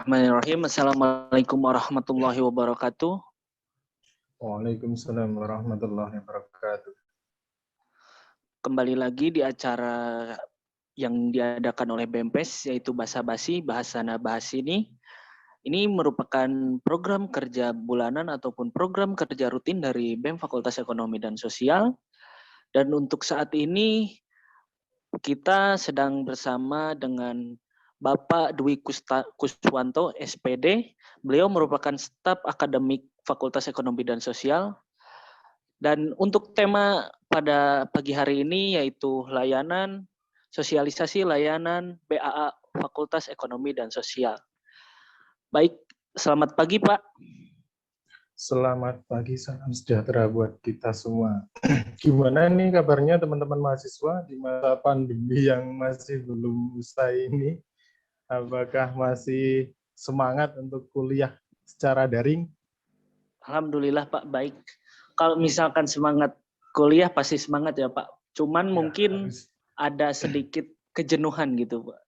Bismillahirrahmanirrahim. Assalamualaikum warahmatullahi wabarakatuh. Waalaikumsalam warahmatullahi wabarakatuh. Kembali lagi di acara yang diadakan oleh BEMPES, yaitu Basa Basi, Bahasana Bahas ini. Ini merupakan program kerja bulanan ataupun program kerja rutin dari BEM Fakultas Ekonomi dan Sosial. Dan untuk saat ini kita sedang bersama dengan Bapak Dwi Kuswanto, SPD. Beliau merupakan staf akademik Fakultas Ekonomi dan Sosial. Dan untuk tema pada pagi hari ini yaitu sosialisasi layanan BAA Fakultas Ekonomi dan Sosial. Baik, selamat pagi Pak. Selamat pagi, salam sejahtera buat kita semua. Gimana nih kabarnya teman-teman mahasiswa di masa pandemi yang masih belum usai ini? Apakah masih semangat untuk kuliah secara daring? Alhamdulillah Pak, baik. Kalau misalkan semangat kuliah pasti semangat ya Pak. Cuman mungkin ada sedikit kejenuhan gitu Pak.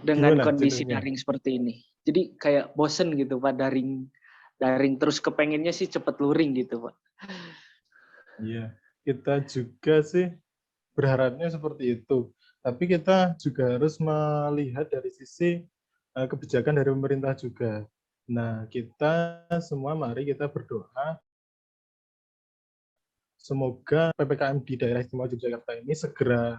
Dengan kondisi daring seperti ini. Jadi kayak bosen gitu Pak, daring terus, kepengennya sih cepet luring gitu Pak. Iya, kita juga sih berharapnya seperti itu. Tapi kita juga harus melihat dari sisi kebijakan dari pemerintah juga. Nah, kita semua mari kita berdoa semoga PPKM di daerah istimewa Yogyakarta ini segera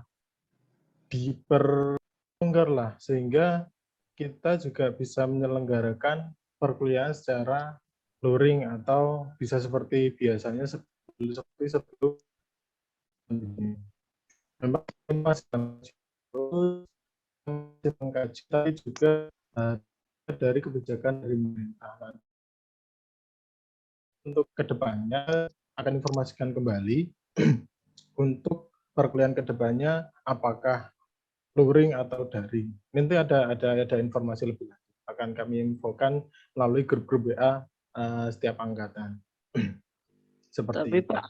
diperlonggar lah, sehingga kita juga bisa menyelenggarakan perkuliahan secara luring atau bisa seperti biasanya seperti sebelum memang masih mengkaji, tapi juga dari kebijakan dari pemerintah. Untuk kedepannya akan informasikan kembali untuk perkuliahan kedepannya apakah luring atau daring. Nanti ada informasi lebih lanjut. Akan kami infokan melalui grup-grup WA setiap angkatan. Seperti Tapi itu. Pak,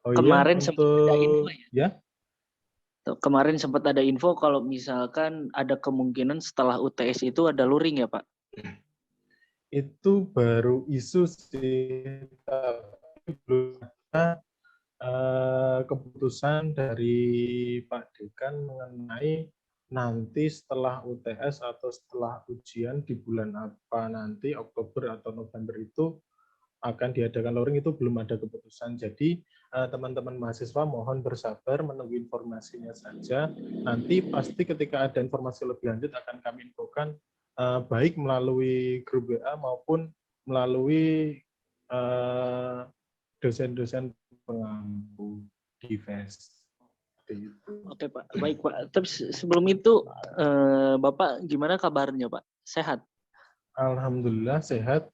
Oh kemarin iya, sempat ada info ya. Kemarin sempat ada info kalau misalkan ada kemungkinan setelah UTS itu ada luring ya Pak? Itu baru isu sih, tapi belum ada keputusan dari Pak Dekan mengenai nanti setelah UTS atau setelah ujian di bulan apa nanti, Oktober atau November itu akan diadakan luring, itu belum ada keputusan. Jadi teman-teman mahasiswa mohon bersabar menunggu informasinya saja. Nanti pasti ketika ada informasi lebih lanjut akan kami infokan baik melalui grup WA maupun melalui dosen-dosen pengampu di FES. Oke Pak, baik Pak. Tapi sebelum itu Bapak gimana kabarnya Pak? Sehat? Alhamdulillah sehat.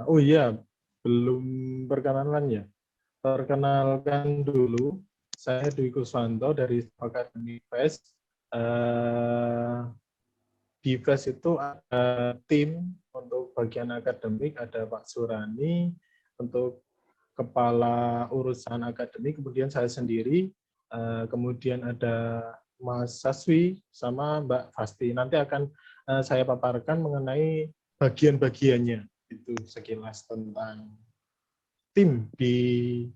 Oh iya, belum perkenalan ya. Perkenalkan dulu, saya Dwi Kuswanto dari Akademi FES. Di FES itu ada tim untuk bagian akademik, ada Pak Surani untuk kepala urusan akademik, kemudian saya sendiri, kemudian ada Mas Saswi sama Mbak Fasti. Nanti akan saya paparkan mengenai bagian-bagiannya, itu sekilas tentang tim di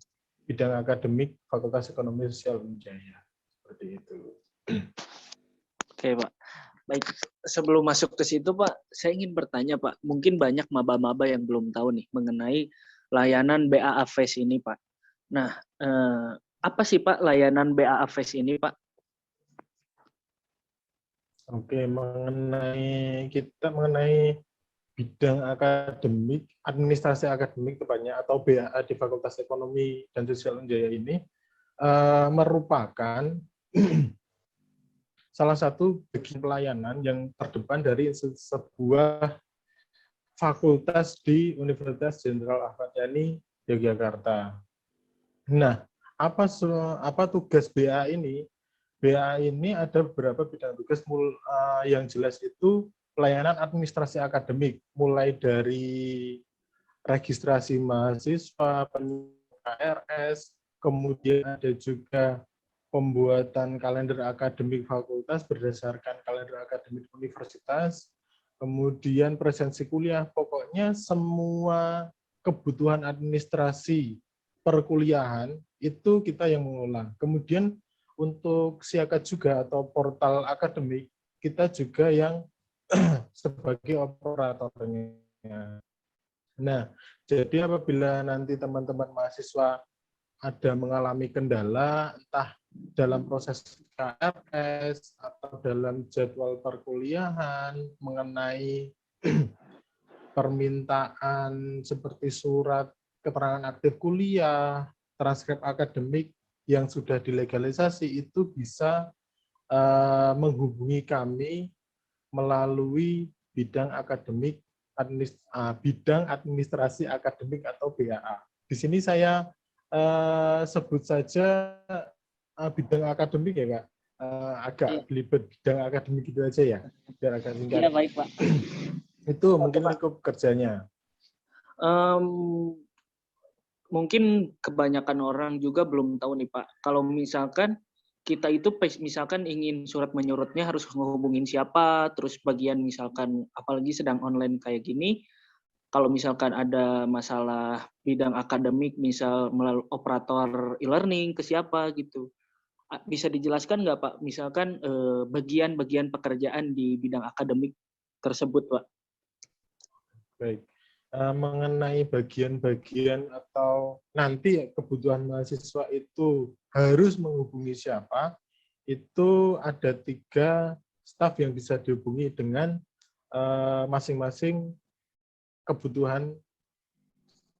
bidang akademik Fakultas Ekonomi Sosial Unjaya. Seperti itu. Oke Pak. Baik, sebelum masuk ke situ Pak, saya ingin bertanya Pak, mungkin banyak maba-maba yang belum tahu nih mengenai layanan BAA FES ini Pak. Nah, apa sih Pak layanan BAA FES ini Pak? Oke, mengenai bidang akademik, administrasi akademik tepatnya, atau BAA di Fakultas Ekonomi dan Sosial Unjaya ini merupakan salah satu bagian pelayanan yang terdepan dari sebuah fakultas di Universitas Jenderal Ahmad Yani, Yogyakarta. Nah, apa tugas BA ini? BA ini ada beberapa bidang tugas yang jelas itu pelayanan administrasi akademik, mulai dari registrasi mahasiswa, KRS, kemudian ada juga pembuatan kalender akademik fakultas berdasarkan kalender akademik universitas, kemudian presensi kuliah, pokoknya semua kebutuhan administrasi perkuliahan itu kita yang mengelola. Kemudian untuk Siakat juga atau portal akademik, kita juga yang sebagai operatornya. Nah, jadi apabila nanti teman-teman mahasiswa ada mengalami kendala, entah dalam proses KRS atau dalam jadwal perkuliahan mengenai permintaan seperti surat keterangan aktif kuliah, transkrip akademik yang sudah dilegalisasi, itu bisa menghubungi kami melalui bidang akademik, bidang administrasi akademik atau BAA. Di sini saya sebut saja bidang akademik ya Kak, agak belibet bidang akademik itu aja ya, biar agak singkat. Iya, baik Pak. Itu mungkin lingkup kerjanya. Mungkin kebanyakan orang juga belum tahu nih Pak, kalau misalkan kita itu misalkan ingin surat menyurutnya harus menghubungin siapa, terus bagian misalkan apalagi sedang online kayak gini, kalau misalkan ada masalah bidang akademik, misal melalui operator e-learning ke siapa gitu. Bisa dijelaskan nggak Pak, misalkan bagian-bagian pekerjaan di bidang akademik tersebut Pak? Baik. Mengenai bagian-bagian atau nanti kebutuhan mahasiswa itu harus menghubungi siapa, itu ada 3 staf yang bisa dihubungi dengan masing-masing kebutuhan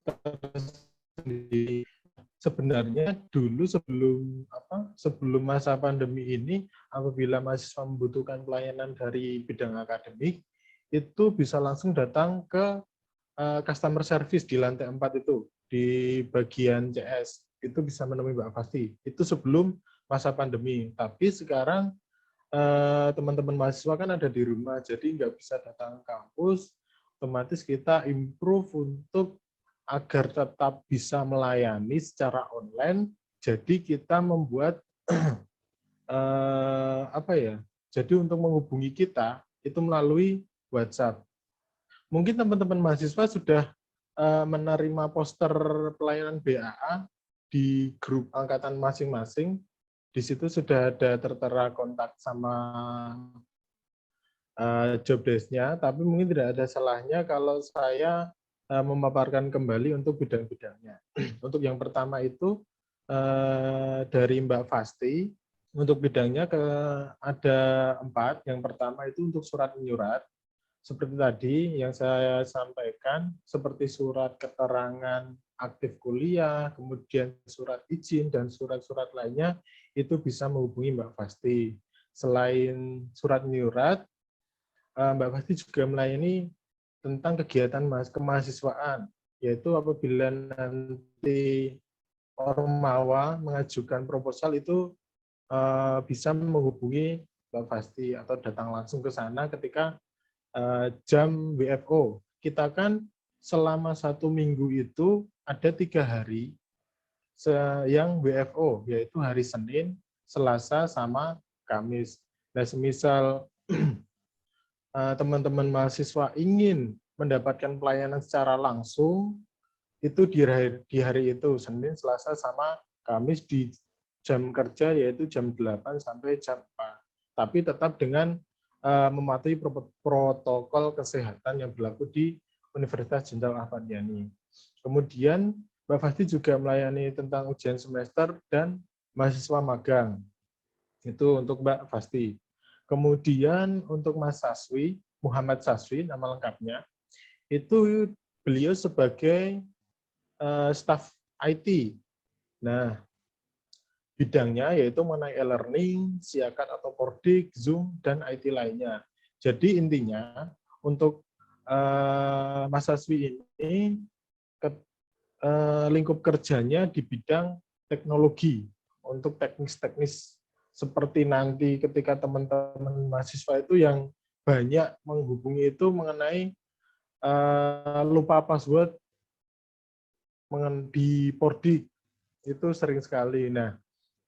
tersendiri. Sebenarnya dulu sebelum masa pandemi ini, apabila mahasiswa membutuhkan pelayanan dari bidang akademik, itu bisa langsung datang ke customer service di lantai 4 itu, di bagian CS. Itu bisa menemui Mbak Fasti. Itu sebelum masa pandemi. Tapi sekarang teman-teman mahasiswa kan ada di rumah, jadi nggak bisa datang ke kampus, otomatis kita improve untuk agar tetap bisa melayani secara online. Jadi kita membuat jadi untuk menghubungi kita itu melalui WhatsApp. Mungkin teman-teman mahasiswa sudah menerima poster pelayanan BAA di grup angkatan masing-masing. Di situ sudah ada tertera kontak sama job desk-nya, tapi mungkin tidak ada salahnya kalau saya memaparkan kembali untuk bidang-bidangnya. Untuk yang pertama itu dari Mbak Fasti, untuk bidangnya ada 4. Yang pertama itu untuk surat menyurat, seperti tadi yang saya sampaikan, seperti surat keterangan aktif kuliah, kemudian surat izin, dan surat-surat lainnya, itu bisa menghubungi Mbak Fasti. Selain surat menyurat, Mbak Fasti juga melayani tentang kegiatan kemahasiswaan, yaitu apabila nanti Ormawa mengajukan proposal itu bisa menghubungi Mbak Fasti atau datang langsung ke sana ketika jam WFO. Kita kan selama 1 minggu itu ada 3 hari yang WFO, yaitu hari Senin, Selasa, sama Kamis. Nah, semisal teman-teman mahasiswa ingin mendapatkan pelayanan secara langsung, itu di hari itu, Senin, Selasa, sama Kamis di jam kerja, yaitu jam 8 sampai jam 4. Tapi tetap dengan mematuhi protokol kesehatan yang berlaku di Universitas Jenderal Ahmad Yani. Kemudian Mbak Fasti juga melayani tentang ujian semester dan mahasiswa magang. Itu untuk Mbak Fasti. Kemudian untuk Mas Saswi, Muhammad Saswi nama lengkapnya, itu beliau sebagai staf IT. Nah, bidangnya yaitu mengenai e-learning, Siakat atau Pordik, Zoom, dan IT lainnya. Jadi intinya untuk Mas Saswi ini lingkup kerjanya di bidang teknologi untuk teknis-teknis seperti nanti ketika teman-teman mahasiswa itu yang banyak menghubungi itu mengenai lupa password di Pordik, itu sering sekali. Nah,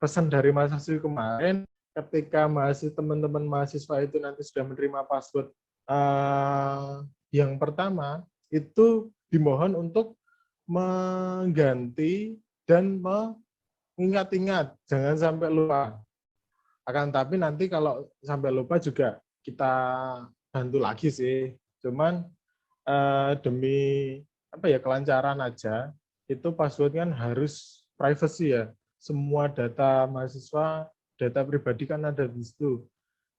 pesan dari mahasiswa kemarin, ketika teman-teman mahasiswa itu nanti sudah menerima password yang pertama, itu dimohon untuk mengganti dan mengingat-ingat, jangan sampai lupa. Akan tapi nanti kalau sampai lupa juga kita bantu lagi sih. Cuman demi kelancaran aja, itu password kan harus privacy ya. Semua data mahasiswa, data pribadi kan ada di situ.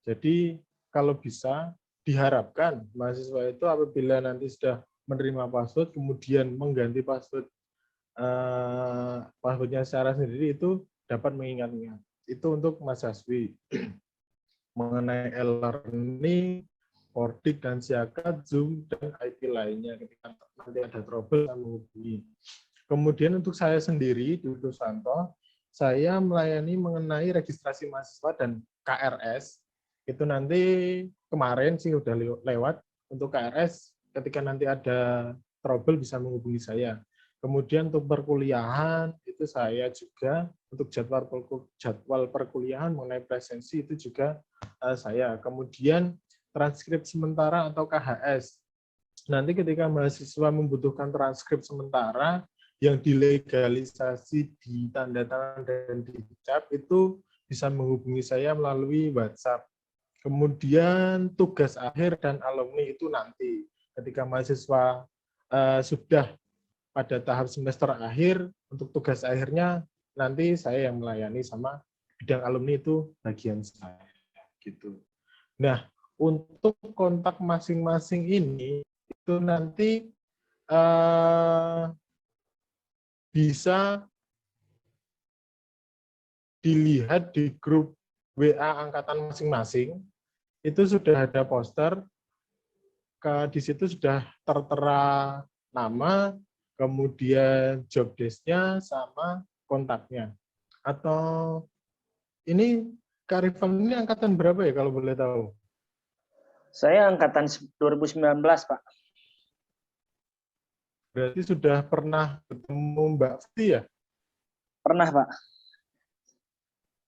Jadi kalau bisa diharapkan mahasiswa itu apabila nanti sudah menerima password kemudian mengganti passwordnya secara sendiri itu dapat mengingat-ingat. Itu untuk Mas Haswi. Mengenai e-learning, Ordik dan Siakat, Zoom, dan IP lainnya ketika nanti ada trouble saya menghubungi. Kemudian untuk saya sendiri, di Susanto, saya melayani mengenai registrasi mahasiswa dan KRS. Itu nanti kemarin sih udah lewat. Untuk KRS, ketika nanti ada trouble bisa menghubungi saya. Kemudian untuk perkuliahan, itu saya juga, untuk jadwal perkuliahan mengenai presensi, itu juga saya. Kemudian transkrip sementara atau KHS. Nanti ketika mahasiswa membutuhkan transkrip sementara yang dilegalisasi, ditandatangan dan dicap, itu bisa menghubungi saya melalui WhatsApp. Kemudian tugas akhir dan alumni itu nanti ketika mahasiswa sudah pada tahap semester akhir, untuk tugas akhirnya nanti saya yang melayani, sama bidang alumni itu bagian saya gitu. Nah, untuk kontak masing-masing ini itu nanti bisa dilihat di grup WA angkatan masing-masing. Itu sudah ada poster, di situ sudah tertera nama, kemudian job desk-nya sama kontaknya. Atau ini Kak Rifan ini angkatan berapa ya kalau boleh tahu? Saya angkatan 2019, Pak. Berarti sudah pernah ketemu Mbak Fiti ya? Pernah, Pak.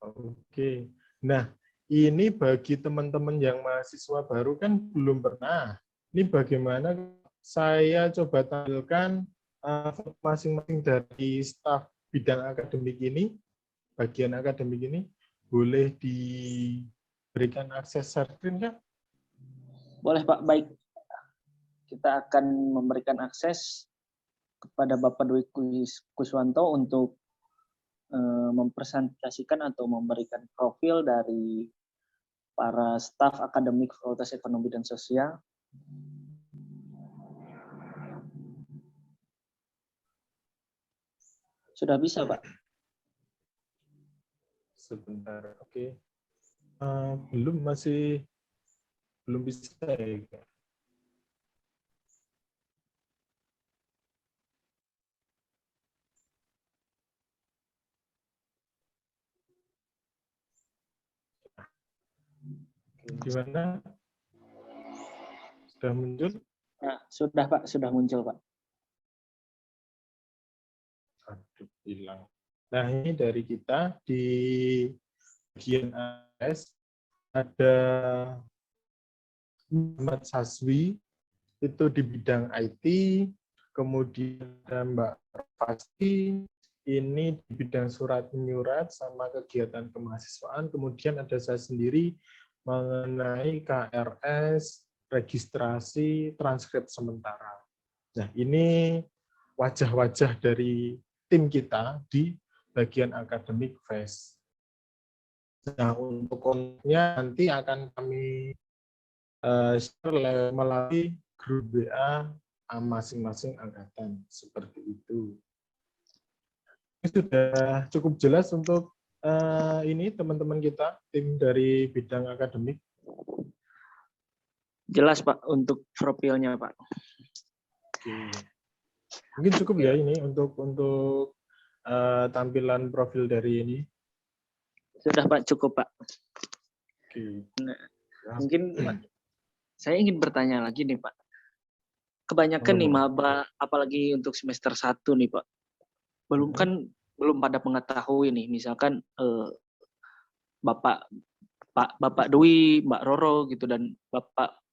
Oke. Nah, ini bagi teman-teman yang mahasiswa baru kan belum pernah. Ini bagaimana saya coba tampilkan masing-masing dari staf bidang akademik ini, bagian akademik ini, boleh diberikan akses share screen kan? Boleh, Pak. Baik. Kita akan memberikan akses kepada Bapak Dwi Kuswanto untuk mempresentasikan atau memberikan profil dari para staf akademik Fakultas Ekonomi dan Sosial. Sudah bisa, Pak? Sebentar, oke. Belum bisa ya. Gimana? Sudah muncul? Nah, sudah, Pak. Sudah muncul, Pak. Aduh, hilang. Nah, ini dari kita di bagian AS ada Muhammad Saswi, itu di bidang IT, kemudian ada Mbak Fasti, ini di bidang surat menyurat sama kegiatan kemahasiswaan, kemudian ada saya sendiri mengenai KRS, registrasi, transkrip sementara. Nah, ini wajah-wajah dari tim kita di bagian akademik FES. Nah, untuk kontaknya nanti akan kami share melalui grup WA masing-masing angkatan, seperti itu. Ini sudah cukup jelas untuk ini teman-teman kita, tim dari bidang akademik. Jelas, Pak, untuk profilnya, Pak. Oke. Mungkin cukup ya ini untuk tampilan profil dari ini. Sudah, Pak, cukup, Pak. Oke. Nah, mungkin saya ingin bertanya lagi nih, Pak. Kebanyakan nih maba, apalagi untuk semester 1 nih, Pak. Belum kan belum pada mengetahui nih, misalkan Bapak Bapak Dwi, Mbak Roro gitu dan Bapak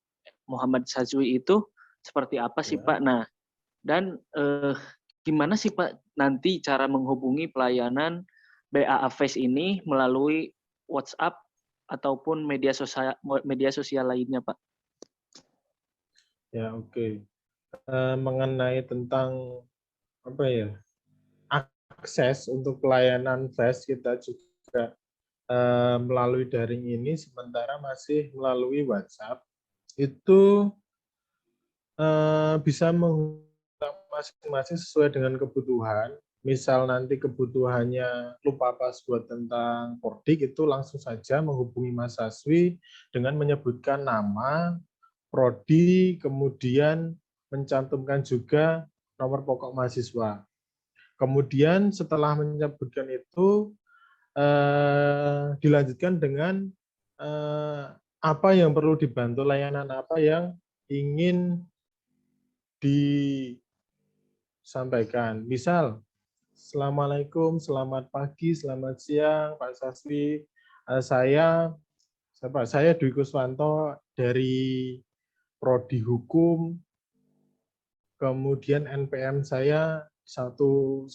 Muhammad Sazwi itu seperti apa sih Ya. Pak? Nah, dan gimana sih Pak nanti cara menghubungi pelayanan BAA Face ini melalui WhatsApp ataupun media sosial lainnya Pak? Ya, oke. Mengenai tentang apa ya, akses untuk pelayanan FAST, kita juga melalui daring ini, sementara masih melalui WhatsApp, itu bisa menggunakan masing-masing sesuai dengan kebutuhan. Misal nanti kebutuhannya lupa password tentang Pordik, itu langsung saja menghubungi Mas Saswi dengan menyebutkan nama, prodi, kemudian mencantumkan juga nomor pokok mahasiswa. Kemudian setelah menyebutkan itu, dilanjutkan dengan apa yang perlu dibantu, layanan apa yang ingin disampaikan. Misal, Assalamualaikum, selamat pagi, selamat siang, Pak Saswi. Saya Dwi Kuswanto dari Prodi Hukum, kemudian NPM saya 118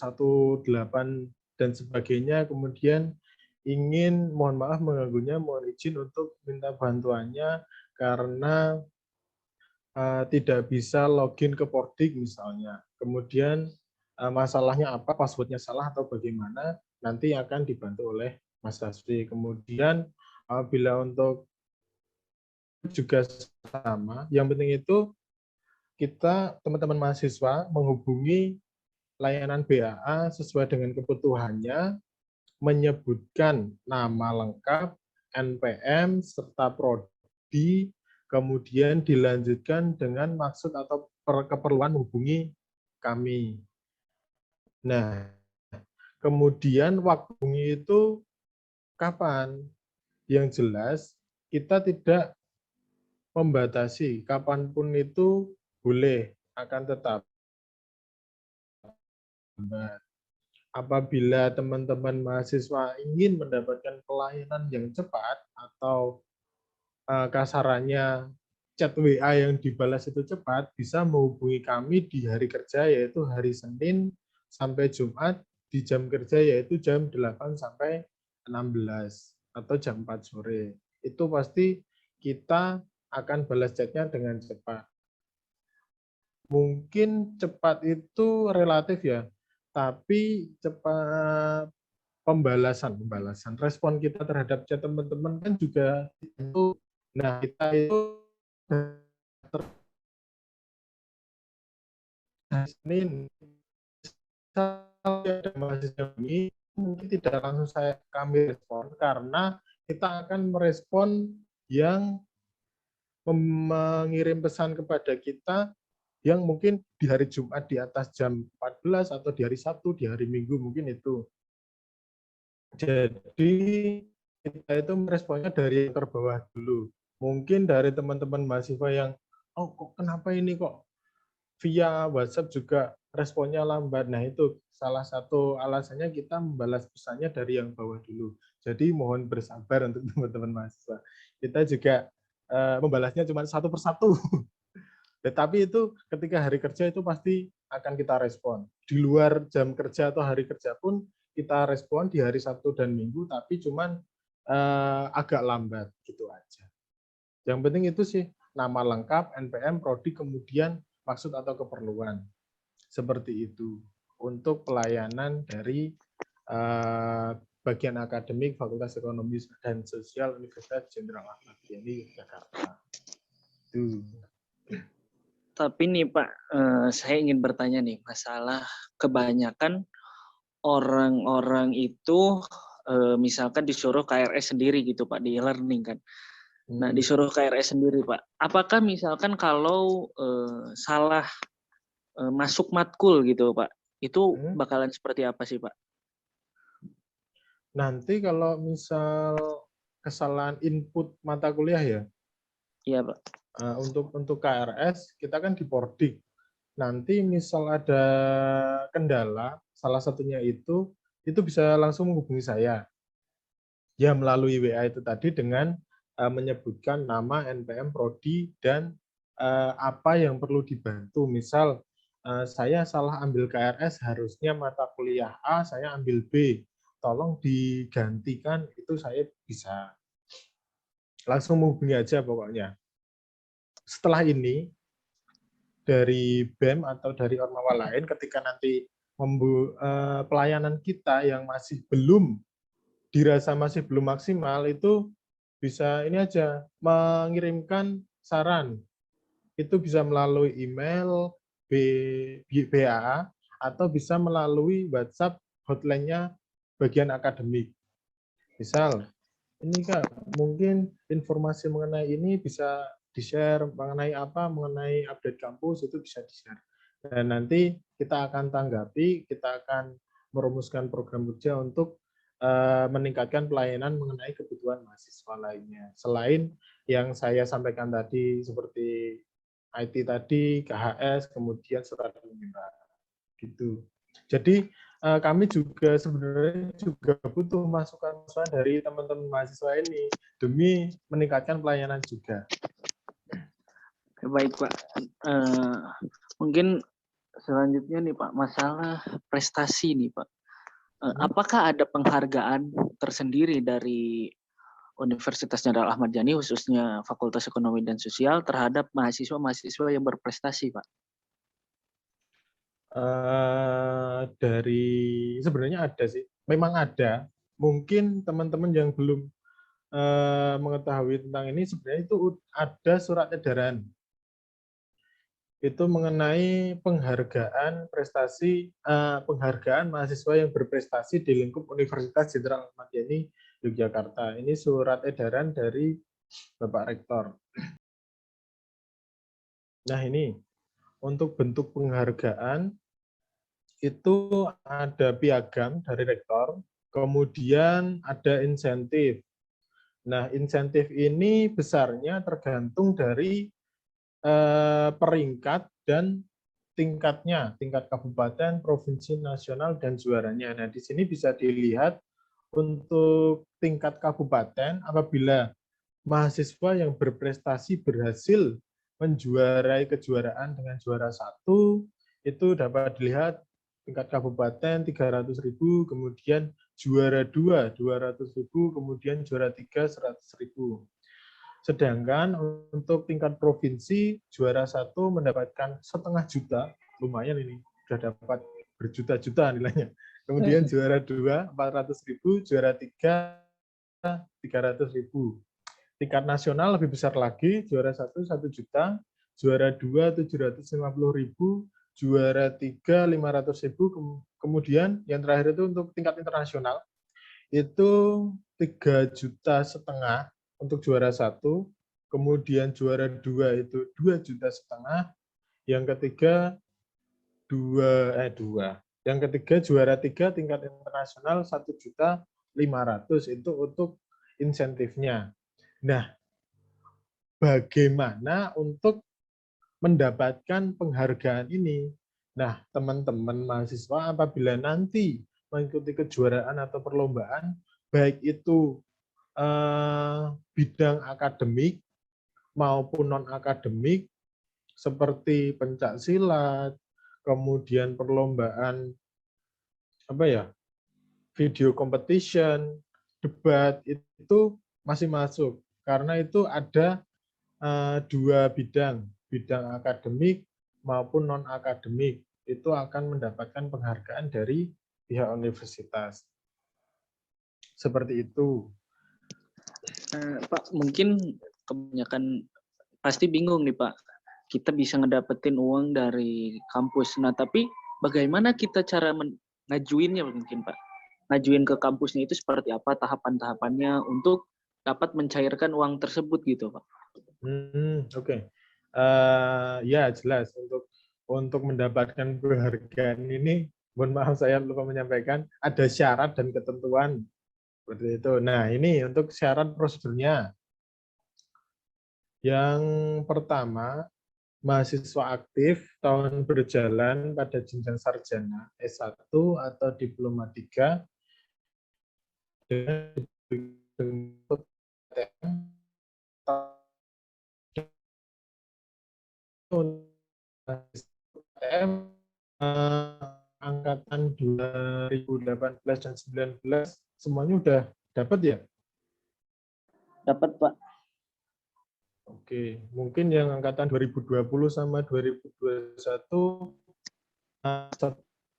dan sebagainya, kemudian ingin, mohon maaf mengganggunya, mohon izin untuk minta bantuannya karena tidak bisa login ke Pordik misalnya. Kemudian masalahnya apa, passwordnya salah atau bagaimana, nanti akan dibantu oleh Mas Hasbi. Kemudian bila untuk juga sama, yang penting itu kita teman-teman mahasiswa menghubungi layanan BAA sesuai dengan kebutuhannya, menyebutkan nama lengkap, NPM, serta prodi, kemudian dilanjutkan dengan maksud atau keperluan hubungi kami. Nah, kemudian waktu itu kapan? Yang jelas kita tidak membatasi, kapanpun itu boleh, akan tetap. Apabila teman-teman mahasiswa ingin mendapatkan pelayanan yang cepat atau kasarannya chat WA yang dibalas itu cepat, bisa menghubungi kami di hari kerja, yaitu hari Senin sampai Jumat, di jam kerja yaitu jam 8 sampai 16 atau jam 4 sore. Itu pasti kita akan balas chatnya dengan cepat. Mungkin cepat itu relatif ya, tapi cepat pembalasan respon kita terhadap chat teman-teman kan juga itu. Nah, kita itu Senin ada mahasiswa ini mungkin tidak langsung kami respon karena kita akan merespon yang mengirim pesan kepada kita yang mungkin di hari Jumat di atas jam 14 atau di hari Sabtu, di hari Minggu mungkin itu. Jadi kita itu meresponnya dari yang terbawah dulu. Mungkin dari teman-teman mahasiswa yang, oh kok kenapa ini kok via WhatsApp juga responnya lambat. Nah itu salah satu alasannya kita membalas pesannya dari yang bawah dulu. Jadi mohon bersabar untuk teman-teman mahasiswa. Kita juga membalasnya cuma satu persatu. Tetapi itu ketika hari kerja itu pasti akan kita respon. Di luar jam kerja atau hari kerja pun kita respon di hari Sabtu dan Minggu, tapi cuman agak lambat gitu aja. Yang penting itu sih nama lengkap, NPM, prodi, kemudian maksud atau keperluan. Seperti itu untuk pelayanan dari bagian akademik Fakultas Ekonomi dan Sosial Universitas Jenderal Ahmad Yani Yogyakarta. Itu. Tapi nih Pak, saya ingin bertanya nih, masalah kebanyakan orang-orang itu misalkan disuruh KRS sendiri gitu Pak, di e-learning kan. Nah, disuruh KRS sendiri Pak. Apakah misalkan kalau salah masuk matkul gitu Pak, itu bakalan seperti apa sih Pak? Nanti kalau misal kesalahan input mata kuliah ya, Iya Pak. untuk KRS kita kan di Pordik. Nanti misal ada kendala, salah satunya itu itu bisa langsung menghubungi saya. Ya melalui WA itu tadi dengan menyebutkan nama, NPM, prodi, dan apa yang perlu dibantu. Misal saya salah ambil KRS, harusnya mata kuliah A, saya ambil B. Tolong digantikan, itu saya bisa. Langsung menghubungi aja pokoknya. Setelah ini, dari BEM atau dari ormawa lain, ketika nanti pelayanan kita yang masih belum dirasa masih belum maksimal, itu bisa ini aja, mengirimkan saran. Itu bisa melalui email, BA, atau bisa melalui WhatsApp hotline-nya bagian akademik. Misal, ini Kak, mungkin informasi mengenai ini bisa di-share, mengenai apa, mengenai update kampus, itu bisa di-share. Dan nanti kita akan tanggapi, kita akan merumuskan program kerja untuk meningkatkan pelayanan mengenai kebutuhan mahasiswa lainnya. Selain yang saya sampaikan tadi, seperti IT tadi, KHS, kemudian surat menyurat. Gitu. Jadi kami juga sebenarnya juga butuh masukan-masukan dari teman-teman mahasiswa ini demi meningkatkan pelayanan juga. Baik Pak, mungkin selanjutnya nih Pak, masalah prestasi nih Pak. Apakah ada penghargaan tersendiri dari Universitas Jenderal Ahmad Yani, khususnya Fakultas Ekonomi dan Sosial, terhadap mahasiswa-mahasiswa yang berprestasi Pak? Dari sebenarnya ada sih, memang ada. Mungkin teman-teman yang belum mengetahui tentang ini, sebenarnya itu ada surat edaran. Itu mengenai penghargaan prestasi, penghargaan mahasiswa yang berprestasi di lingkup Universitas Jenderal Ahmad Yani Yogyakarta. Ini surat edaran dari Bapak Rektor. Nah ini, untuk bentuk penghargaan, itu ada piagam dari Rektor, kemudian ada insentif. Nah, insentif ini besarnya tergantung dari peringkat dan tingkatnya, tingkat kabupaten, provinsi, nasional, dan juaranya. Nah, di sini bisa dilihat untuk tingkat kabupaten, apabila mahasiswa yang berprestasi berhasil menjuarai kejuaraan dengan juara 1, itu dapat dilihat tingkat kabupaten 300.000, kemudian juara 2 200.000, kemudian juara 3 100.000. Sedangkan untuk tingkat provinsi, juara 1 mendapatkan 500.000, lumayan ini, sudah dapat berjuta-juta nilainya. Kemudian juara 2 400.000, juara 3 300.000. Tingkat nasional lebih besar lagi, juara 1 1 juta, juara 2 750.000, juara 3 500.000, kemudian yang terakhir itu untuk tingkat internasional, itu 3,5 juta untuk juara 1, kemudian juara 2 itu 2,5 juta, yang ketiga yang ketiga juara 3 tingkat internasional 1,5 juta itu untuk insentifnya. Nah, bagaimana untuk mendapatkan penghargaan ini? Nah, teman-teman mahasiswa apabila nanti mengikuti kejuaraan atau perlombaan, baik itu bidang akademik maupun non-akademik, seperti pencak silat, kemudian perlombaan video competition, debat, itu masih masuk. Karena itu ada dua bidang akademik maupun non-akademik. Itu akan mendapatkan penghargaan dari pihak universitas. Seperti itu. Pak, mungkin kebanyakan pasti bingung nih Pak. Kita bisa ngedapetin uang dari kampus. Nah, tapi bagaimana kita cara ngajuinnya mungkin Pak? Ngajuin ke kampusnya itu seperti apa tahapan-tahapannya untuk dapat mencairkan uang tersebut gitu Pak? Oke. Ya jelas, untuk mendapatkan penghargaan ini, mohon maaf saya lupa menyampaikan, ada syarat dan ketentuan seperti itu. Nah, ini untuk syarat prosedurnya. Yang pertama, mahasiswa aktif tahun berjalan pada jenjang sarjana S1 atau diploma 3 dengan PTN PTN angkatan 2018 dan 19 semuanya udah dapat ya? Dapat, Pak. Oke, mungkin yang angkatan 2020 sama 2021 saat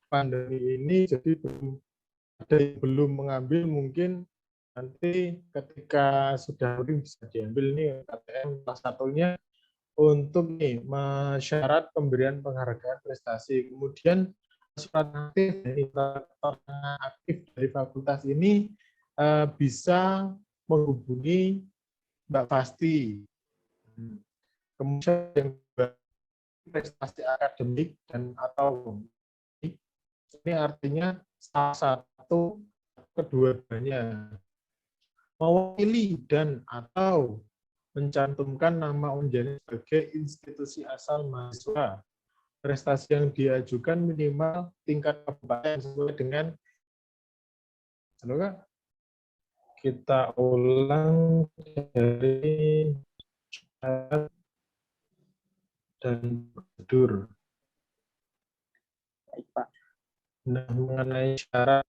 pandemi ini jadi belum ada yang belum mengambil, mungkin nanti ketika sudah bisa diambil nih KTM salah satunya untuk nih syarat pemberian penghargaan prestasi. Kemudian surat aktif dari aktif dari fakultas ini bisa menghubungi Mbak Fasti. Kemudian yang prestasi akademik dan atau ini artinya salah satu kedua-duanya mewakili dan atau mencantumkan nama Unjani sebagai institusi asal mahasiswa. Prestasi yang diajukan minimal tingkat kabupaten sesuai dengan kita ulang dari syarat dan prosedur. Baik, Pak. Nah, mengenai syarat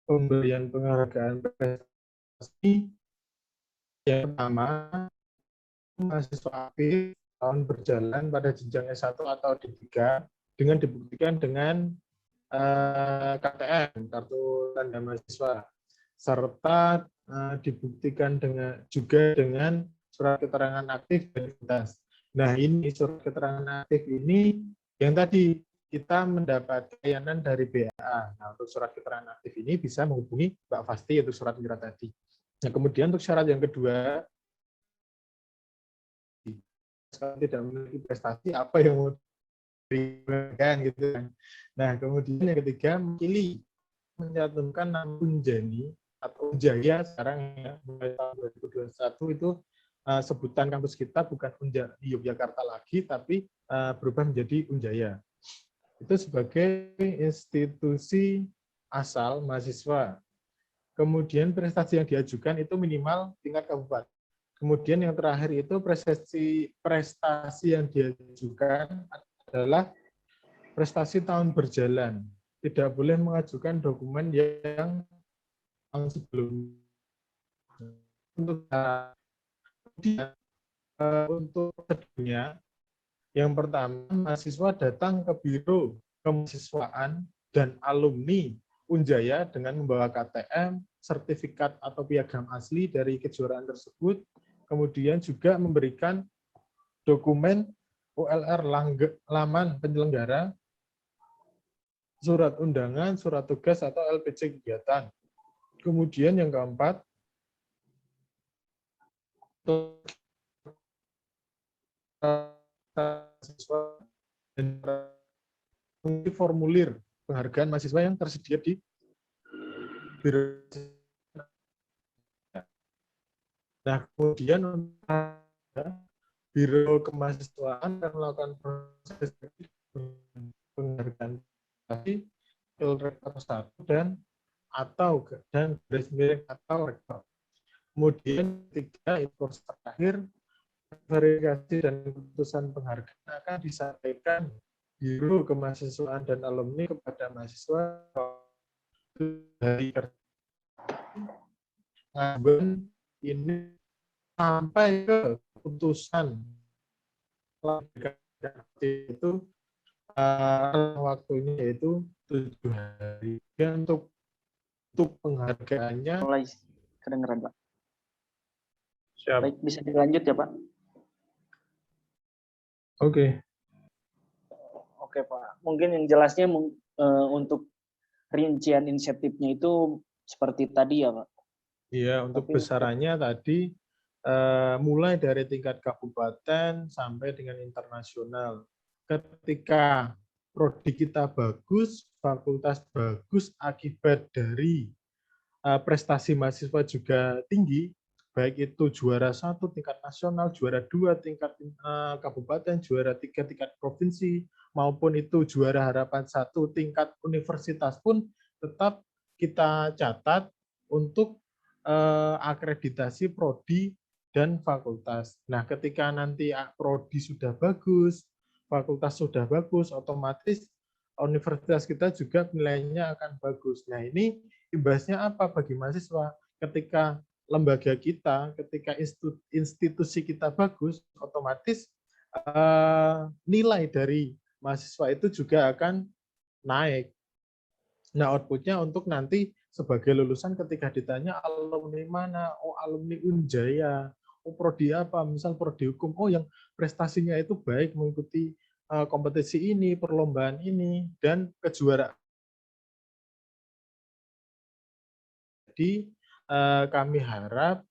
pemberian penghargaan prestasi, yang pertama, mahasiswa aktif tahun berjalan pada jenjang S1 atau D3 dengan dibuktikan dengan KTM, kartu tanda mahasiswa, serta dibuktikan juga dengan surat keterangan aktif dan identitas. Nah, ini surat keterangan aktif ini yang tadi kita mendapat layanan dari BAA. Nah, untuk surat keterangan aktif ini bisa menghubungi Mbak Fasti untuk surat menyurat tadi. Nah, kemudian untuk syarat yang kedua, tidak memiliki prestasi, apa yang mau diberikan gitu kan. Nah, kemudian yang ketiga, pilih mencantumkan nama Unjani atau Unjaya sekarang ya, mulai tahun 2021 itu sebutan kampus kita bukan Yogyakarta lagi, tapi berubah menjadi Unjaya. Itu sebagai institusi asal mahasiswa. Kemudian prestasi yang diajukan itu minimal tingkat kabupaten. Kemudian yang terakhir itu prestasi yang diajukan adalah prestasi tahun berjalan. Tidak boleh mengajukan dokumen yang tahun sebelumnya. Untuk prosedurnya, yang pertama, mahasiswa datang ke Biro Kemahasiswaan dan Alumni Unjaya dengan membawa KTM, sertifikat atau piagam asli dari kejuaraan tersebut, kemudian juga memberikan dokumen ULR laman penyelenggara, surat undangan, surat tugas, atau LPC kegiatan. Kemudian yang keempat, mahasiswa dan formulir penghargaan mahasiswa yang tersedia di Biro. Nah, kemudian Biro Kemahasiswaan akan melakukan proses penghargaan rektor 1 dan garis miring atau rektor. Kemudian ketiga, proses terakhir, verifikasi dan keputusan penghargaan akan disampaikan Biro Kemahasiswaan dan Alumni kepada mahasiswa dari pengajuan ini sampai ke keputusan itu waktunya yaitu 7 hari. Dan untuk penghargaannya Mulai kedengeran, Pak. siap. Baik, bisa dilanjut ya, Pak. Oke. Oke, Pak. Mungkin yang jelasnya untuk rincian insentifnya itu seperti tadi ya, Pak. Iya, untuk besarannya tadi mulai dari tingkat kabupaten sampai dengan internasional. Ketika prodi kita bagus, fakultas bagus, akibat dari prestasi mahasiswa juga tinggi, baik itu juara 1 tingkat nasional, juara 2 tingkat kabupaten, juara 3 tingkat provinsi, maupun itu juara harapan 1 tingkat universitas pun tetap kita catat untuk akreditasi prodi dan fakultas. Nah, ketika nanti prodi sudah bagus, fakultas sudah bagus, otomatis universitas kita juga nilainya akan bagus. Nah, ini imbasnya apa bagi mahasiswa? Ketika lembaga kita, ketika institusi kita bagus, otomatis nilai dari mahasiswa itu juga akan naik. Nah, outputnya untuk nanti sebagai lulusan ketika ditanya alumni mana, oh alumni Unjaya, oh prodi apa, misal prodi hukum, oh yang prestasinya itu baik mengikuti kompetisi ini, perlombaan ini, dan kejuaraan. Jadi kami harap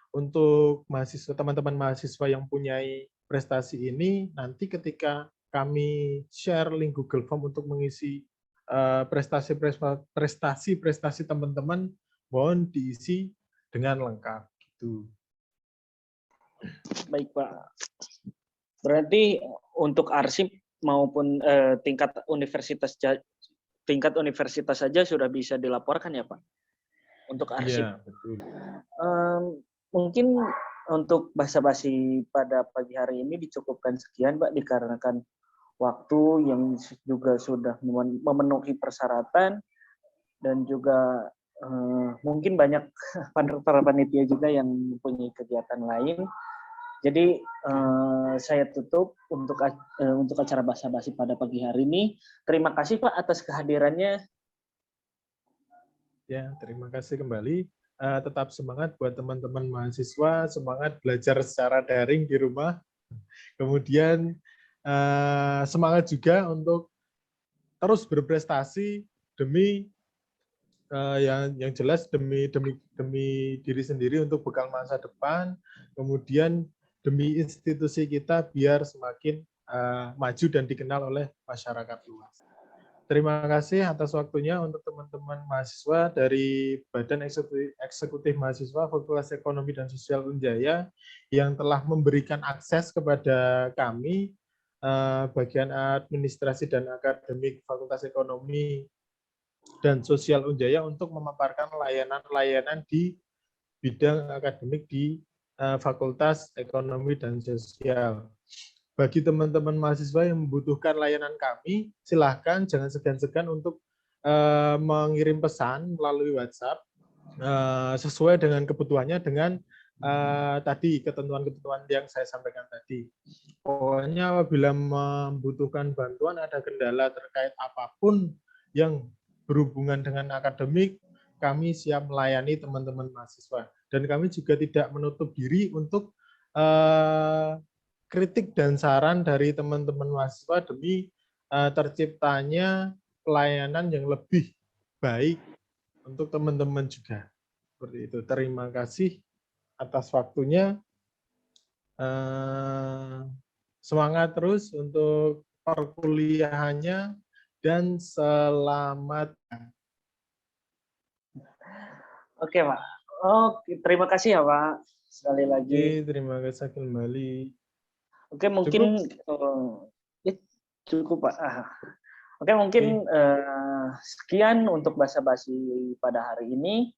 untuk mahasiswa, teman-teman mahasiswa yang punya prestasi ini, nanti ketika kami share link Google Form untuk mengisi prestasi teman-teman, mohon diisi dengan lengkap. Gitu. Baik Pak. Berarti untuk arsip maupun tingkat universitas saja sudah bisa dilaporkan ya Pak? Untuk arsip. Iya, betul. Mungkin untuk basa-basi pada pagi hari ini dicukupkan sekian Pak, dikarenakan waktu yang juga sudah memenuhi persyaratan dan juga mungkin banyak para panitia juga yang mempunyai kegiatan lain. Jadi saya tutup untuk acara basa-basi pada pagi hari ini. Terima kasih Pak atas kehadirannya. Ya, terima kasih kembali. Tetap semangat buat teman-teman mahasiswa, semangat belajar secara daring di rumah. Kemudian semangat juga untuk terus berprestasi demi yang jelas demi diri sendiri untuk bekal masa depan, kemudian demi institusi kita biar semakin maju dan dikenal oleh masyarakat luas. Terima kasih atas waktunya untuk teman-teman mahasiswa dari Badan Eksekutif Mahasiswa Fakultas Ekonomi dan Sosial Unjaya yang telah memberikan akses kepada kami, bagian administrasi dan akademik Fakultas Ekonomi dan Sosial Unjaya untuk memaparkan layanan-layanan di bidang akademik di Fakultas Ekonomi dan Sosial. Bagi teman-teman mahasiswa yang membutuhkan layanan kami, silahkan jangan segan-segan untuk mengirim pesan melalui WhatsApp sesuai dengan kebutuhannya dengan tadi ketentuan-ketentuan yang saya sampaikan tadi. Pokoknya apabila membutuhkan bantuan, ada kendala terkait apapun yang berhubungan dengan akademik, kami siap melayani teman-teman mahasiswa. Dan kami juga tidak menutup diri untuk kritik dan saran dari teman-teman mahasiswa demi terciptanya pelayanan yang lebih baik untuk teman-teman juga. Seperti itu. Terima kasih atas waktunya. Semangat terus untuk perkuliahannya dan selamat. Oke Pak. Oke, terima kasih ya Pak. Sekali lagi. Terima kasih kembali. Oke, mungkin cukup Pak. Oke, mungkin sekian untuk basa-basi pada hari ini.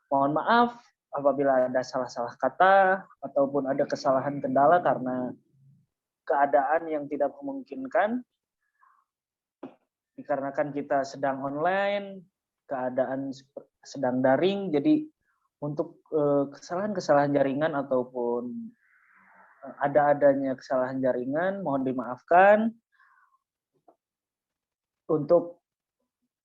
Mohon maaf apabila ada salah-salah kata ataupun ada kesalahan kendala karena keadaan yang tidak memungkinkan. Dikarenakan kita sedang online, keadaan sedang daring, jadi untuk kesalahan-kesalahan jaringan ataupun adanya kesalahan jaringan, mohon dimaafkan. Untuk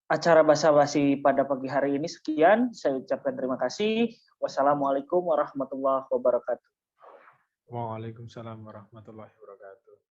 acara basa-basi pada pagi hari ini sekian, saya ucapkan terima kasih. Wassalamualaikum warahmatullahi wabarakatuh. Waalaikumsalam warahmatullahi wabarakatuh.